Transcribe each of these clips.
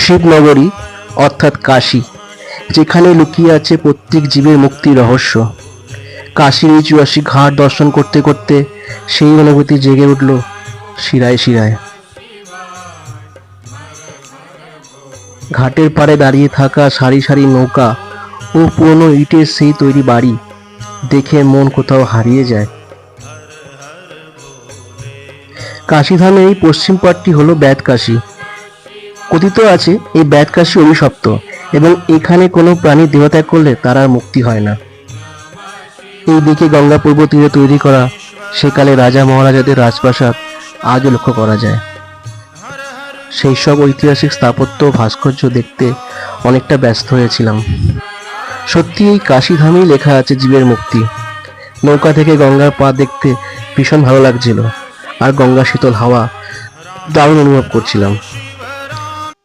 শিবনগরী অর্থাৎ কাশী, যেখানে লুকিয়ে আছে প্রত্যেক জীবের মুক্তির রহস্য। কাশীর এই ৮৪ ঘাট দর্শন করতে করতে সেই অনুভূতি জেগে উঠল শিরায় শিরায়। ঘাটের পাড়ে দাঁড়িয়ে থাকা সারি সারি নৌকা ও পুরনো ইটের সেই তৈরি বাড়ি দেখে মন কোথাও হারিয়ে যায়। কাশীধামের এই পশ্চিম পাড়টি হলো বেদকাশী। কথিত আছে এই বেদকাশী অভিশপ্ত এবং এখানে কোনো প্রাণী দেহত্যাগ করলে তার আর মুক্তি হয় না। এই দিকে গঙ্গা পূর্ব তীরে তৈরি করা সেকালে রাজা মহারাজাদের রাজপ্রাসাদ আজও লক্ষ্য করা যায়। সেই সব ঐতিহাসিক স্থাপত্য ভাস্কর্য দেখতে অনেকটা ব্যস্ত হয়েছিলাম। সত্যি এই কাশীধামেই লেখা আছে জীবের মুক্তি। নৌকা থেকে গঙ্গার পা দেখতে ভীষণ ভালো লাগছিল, আর গঙ্গা শীতল হাওয়া দারুণ অনুভব করছিলাম।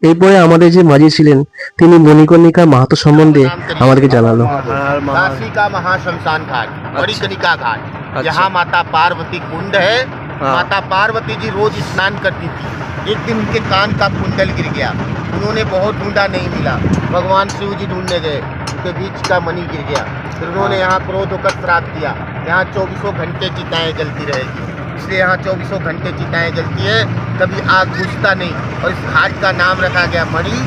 এরপরে আমাদের যে মাঝি ছিলেন তিনি মণিকর্ণিকা মাহাতো সম্বন্ধে আমাদেরকে জানালো। काशी का महाशमशान घाट, मणिकर्णिका घाट, यहाँ माता पार्वती कुंड है। माता पार्वती जी रोज स्नान करती थी। एक दिन उनके कान का कुंडल गिर गया, उन्होंने बहुत ढूंढा, नहीं मिला। भगवान शिव जी ढूंढने गए, उनके बीच का मणि गिर गया। फिर उन्होंने यहाँ क्रोध होकर श्राप दिया, यहाँ 24 घंटे चिताएं जलती रहेगी। इसलिए यहाँ 24 घंटे चिताएं जलती है, कभी आग बुझता नहीं। और इस घाट का नाम रखा गया मणि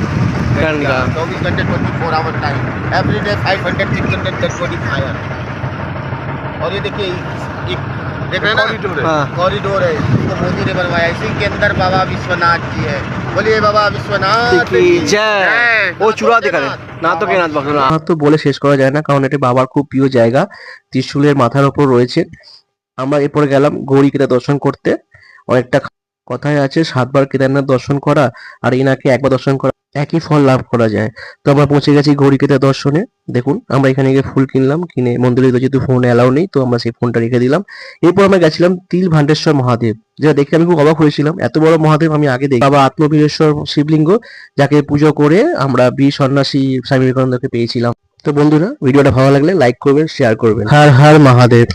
24 घंटे 24 hour time, every day 500 600 dead body fire. और ये देखिए एक देख रहे हैं ना, कॉरिडोर है, इसको मोदी ने बनवाया। इसी के अंदर बाबा विश्वनाथ जी है। बोलिए बाबा विश्वनाथ की जय। ও চূড়া দেখালে না তো কেনাত বাবা না তো বলে শেষ করা যায় না, কারণ এটা বাবার খুব প্রিয় জায়গা। ত্রিশূলের মাথার ওপর রয়েছে। আমরা এরপরে গেলাম গৌরী কেদার দর্শন করতে। অনেকটা কথায় আছে 7 বার কেদারনাথ দর্শন করা আর এনাকে একবার দর্শন করা একই ফল লাভ করা যায়। তো আমরা পৌঁছে গেছি গৌরী কেদার দর্শনে। দেখুন আমরা এখানে গিয়ে ফুল কিনলাম, কিনে মন্দিরে যেহেতু ফোন অ্যালাউ নেই তো আমরা সেই ফোনটা রেখে দিলাম। এরপর আমরা গেছিলাম তিলভান্ডেশ্বর মহাদেব, যেটা দেখে আমি খুব অবাক হয়েছিলাম। এত বড় মহাদেব আমি আগে দেখি। বাবা আত্মবীরেশ্বর শিবলিঙ্গ, যাকে পুজো করে আমরা বীর সন্ন্যাসী স্বামী বিবেকানন্দকে পেয়েছিলাম। তো বন্ধুরা, ভিডিওটা ভালো লাগলে লাইক করবেন, শেয়ার করবেন। হর হর মহাদেব।